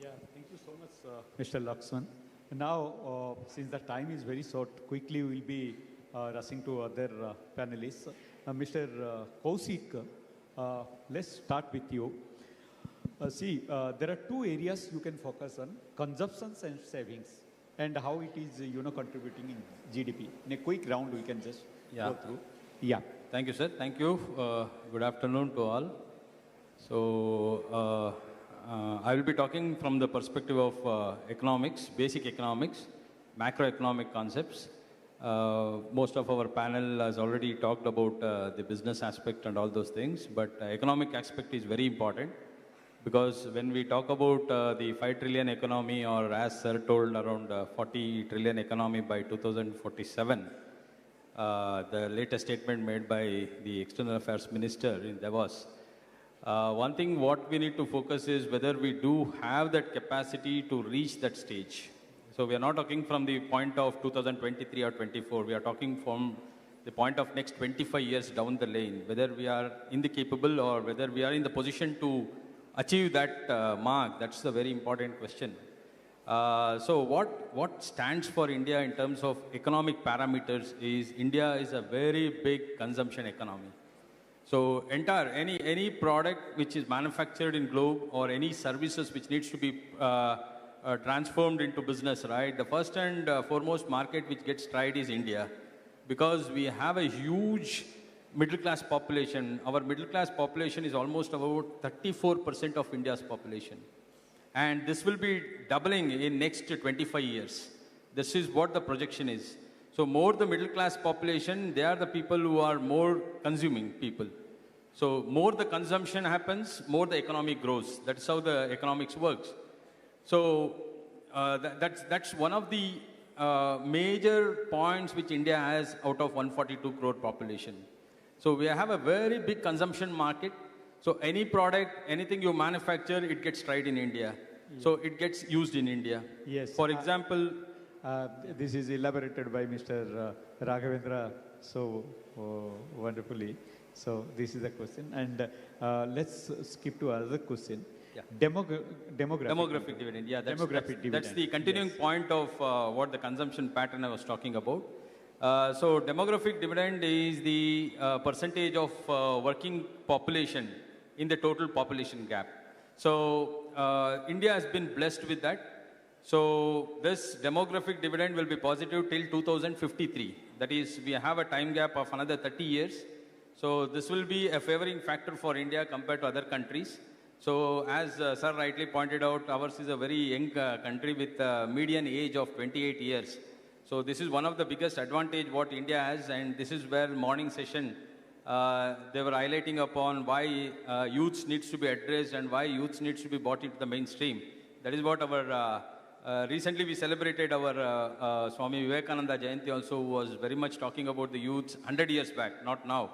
Yeah, thank you so much, Mr. Laxman. Now, since the time is very short, quickly we'll be rushing to other panelists. Mr. Kaushik, let's start with you. There are two areas you can focus on, consumptions and savings, and how it is, contributing in GDP. In a quick round, we can just go through. Yeah. Thank you, sir. Thank you. Good afternoon to all. So, I will be talking from the perspective of economics, basic economics, macroeconomic concepts. Most of our panel has already talked about the business aspect and all those things, but economic aspect is very important because when we talk about the 5 trillion economy, or as sir told, around 40 trillion economy by 2047, the latest statement made by the External Affairs Minister in Davos. One thing what we need to focus is whether we do have that capacity to reach that stage. So we are not talking from the point of 2023 or 24. We are talking from the point of next 25 years down the lane, whether we are in the capable or whether we are in the position to achieve that mark. That's the very important question. So what stands for India in terms of economic parameters is India is a very big consumption economy. So any product which is manufactured in globe or any services which needs to be transformed into business, right? The first and foremost market which gets tried is India, because we have a huge middle class population. Our middle class population is almost about 34% of India's population. And this will be doubling in next 25 years. This is what the projection is. So more the middle class population, they are the people who are more consuming people. So more the consumption happens, more the economy grows. That's how the economics works. So that's one of the major points which India has out of 142 crore population. So we have a very big consumption market. So any product, anything you manufacture, it gets tried in India. So it gets used in India. Yes. For example, this is elaborated by Mr. Raghavendra so wonderfully. So this is the question. And let's skip to another question. Yeah. Demographic dividend. Yeah, dividend. That's the continuing point of what the consumption pattern I was talking about. So demographic dividend is the percentage of working population in the total population gap. So India has been blessed with that. So this demographic dividend will be positive till 2053. That is, we have a time gap of another 30 years. So this will be a favoring factor for India compared to other countries. So as sir rightly pointed out, ours is a very young country with a median age of 28 years. So this is one of the biggest advantage what India has, and this is where morning session they were highlighting upon why youth needs to be addressed and why youth needs to be brought into the mainstream. That is what our recently we celebrated our Swami Vivekananda Jayanti also, who was very much talking about the youth 100 years back, not now.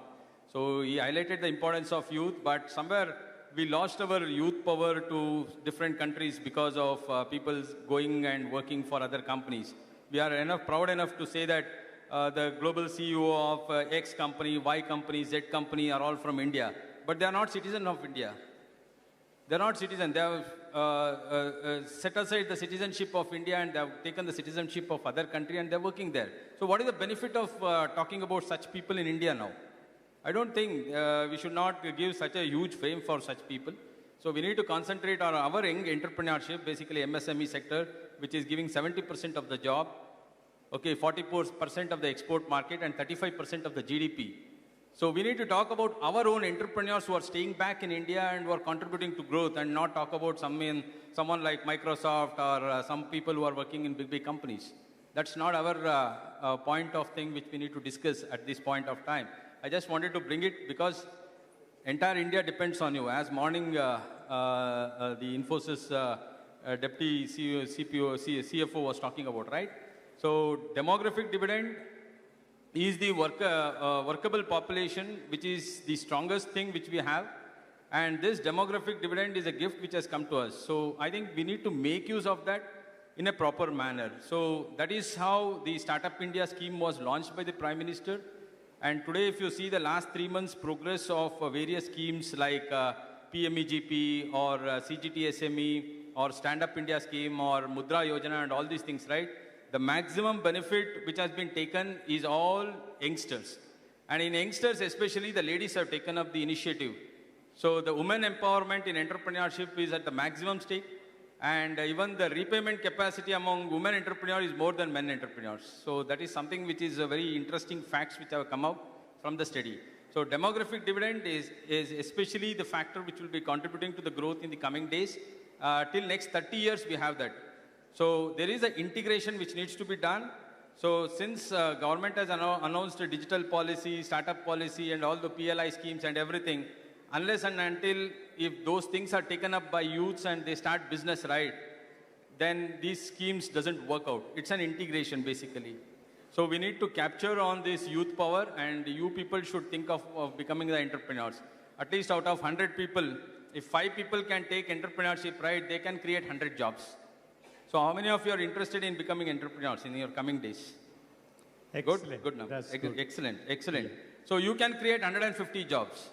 So he highlighted the importance of youth, but somewhere we lost our youth power to different countries because of people going and working for other companies. We are proud enough to say that the global CEO of X company, Y company, Z company are all from India, but they are not citizens of India. They're not citizens. They have set aside the citizenship of India and they have taken the citizenship of other country and they're working there. So what is the benefit of talking about such people in India now? I don't think we should not give such a huge fame for such people. So we need to concentrate on our young entrepreneurship, basically MSME sector, which is giving 70% of the job, okay, 44% of the export market and 35% of the GDP. So we need to talk about our own entrepreneurs who are staying back in India and who are contributing to growth, and not talk about someone like Microsoft or some people who are working in big companies. That's not our point of thing which we need to discuss at this point of time. I just wanted to bring it because entire India depends on you. As morning the Infosys Deputy CFO was talking about, right? So demographic dividend is the workable population, which is the strongest thing which we have. And this demographic dividend is a gift which has come to us. So I think we need to make use of that in a proper manner. So that is how the Startup India scheme was launched by the Prime Minister. And today, if you see the last 3 months progress of various schemes like PMEGP or CGT SME or Stand Up India scheme or Mudra Yojana and all these things, right? The maximum benefit which has been taken is all youngsters. And in youngsters, especially, the ladies have taken up the initiative. So the women empowerment in entrepreneurship is at the maximum state. And even the repayment capacity among women entrepreneurs is more than men entrepreneurs. So that is something which is a very interesting facts which have come out from the study. So demographic dividend is especially the factor which will be contributing to the growth in the coming days. Till next 30 years, we have that. So there is an integration which needs to be done. So since government has announced a digital policy, startup policy, and all the PLI schemes and everything, unless and until if those things are taken up by youths and they start business right, then these schemes doesn't work out. It's an integration basically. So we need to capture on this youth power, and you people should think of becoming the entrepreneurs. At least out of 100 people, if 5 people can take entrepreneurship right, they can create 100 jobs. So how many of you are interested in becoming entrepreneurs in your coming days? Excellent. Good now. That's good. Excellent, excellent. So you can create 150 jobs.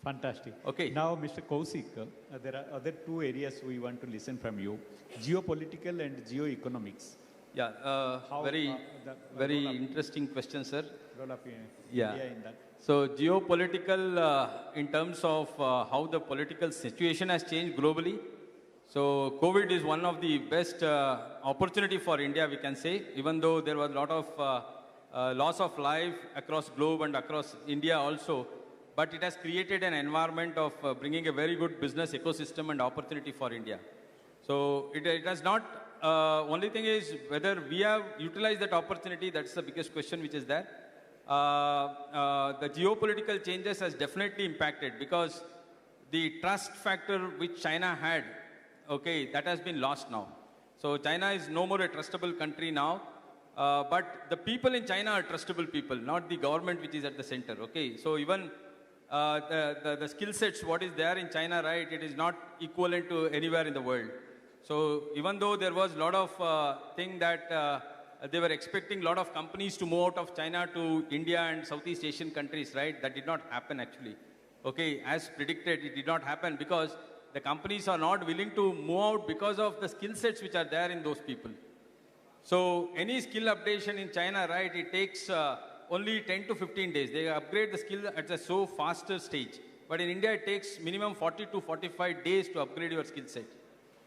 Fantastic. Okay. Now, Mr. Kaushik, there are other two areas we want to listen from you, geopolitical and geoeconomics. Yeah, very interesting question, sir. Role of Yeah. India in that. So geopolitical in terms of how the political situation has changed globally. So COVID is one of the best opportunity for India, we can say, even though there was a lot of loss of life across globe and across India also, but it has created an environment of bringing a very good business ecosystem and opportunity for India. So it has not, only thing is whether we have utilized that opportunity, that's the biggest question which is there. The geopolitical changes has definitely impacted because the trust factor which China had, okay, that has been lost now. So China is no more a trustable country now, but the people in China are trustable people, not the government which is at the center, okay. So even the skill sets, what is there in China, right, it is not equivalent to anywhere in the world. So even though there was a lot of thing that they were expecting a lot of companies to move out of China to India and Southeast Asian countries, right, that did not happen actually. Okay, as predicted, it did not happen because the companies are not willing to move out because of the skill sets which are there in those people. So any skill updation in China, right, it takes only 10 to 15 days. They upgrade the skill at a so faster stage. But in India, it takes minimum 40 to 45 days to upgrade your skill set.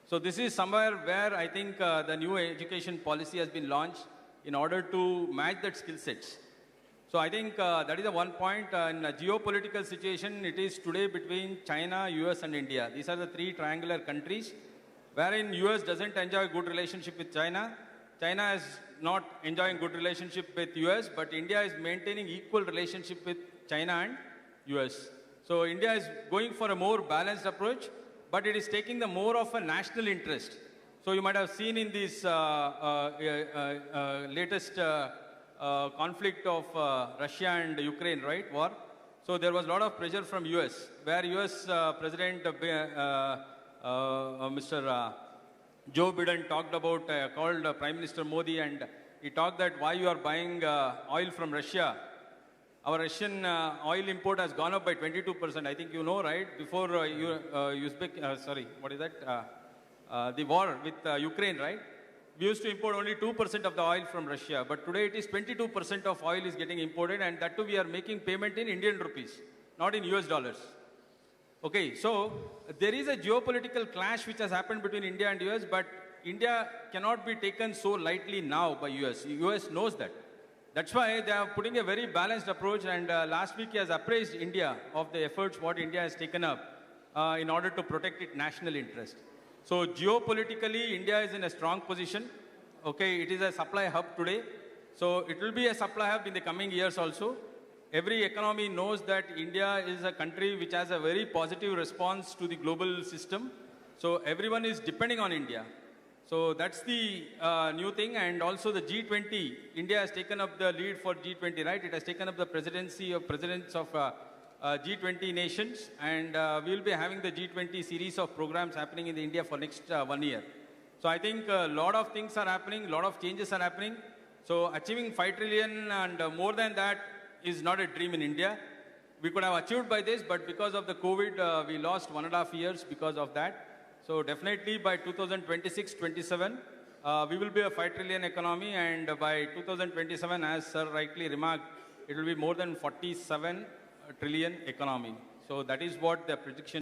So this is somewhere where I think the new education policy has been launched in order to match that skill sets. So I think that is the one point. In a geopolitical situation, it is today between China, US and India. These are the three triangular countries wherein US doesn't enjoy a good relationship with China. China is not enjoying good relationship with US, but India is maintaining equal relationship with China and US. So India is going for a more balanced approach, but it is taking the more of a national interest. So you might have seen in this latest conflict of Russia and Ukraine, right, war. So there was a lot of pressure from US, where US President Mr. Joe Biden talked about, called Prime Minister Modi, and he talked that why you are buying oil from Russia. Our Russian oil import has gone up by 22%. I think you know, right? Before the war with Ukraine, right? We used to import only 2% of the oil from Russia, but today it is 22% of oil is getting imported, and that too we are making payment in Indian rupees, not in US dollars. Okay, so there is a geopolitical clash which has happened between India and US, but India cannot be taken so lightly now by US. US knows that. That's why they are putting a very balanced approach, and last week he has appraised India of the efforts what India has taken up in order to protect its national interest. So geopolitically, India is in a strong position. Okay, it is a supply hub today. So it will be a supply hub in the coming years also. Every economy knows that India is a country which has a very positive response to the global system. So everyone is depending on India. So that's the new thing. And also the G20, India has taken up the lead for G20, right? It has taken up the presidency of presidents of G20 nations. And we will be having the G20 series of programs happening in India for next 1 year. So I think a lot of things are happening, a lot of changes are happening. So achieving 5 trillion and more than that is not a dream in India. We could have achieved by this, but because of the COVID, we lost 1.5 years because of that. So definitely by 2026-27, we will be a 5 trillion economy, and by 2027, as sir rightly remarked, it will be more than 47 trillion economy. So that is what the prediction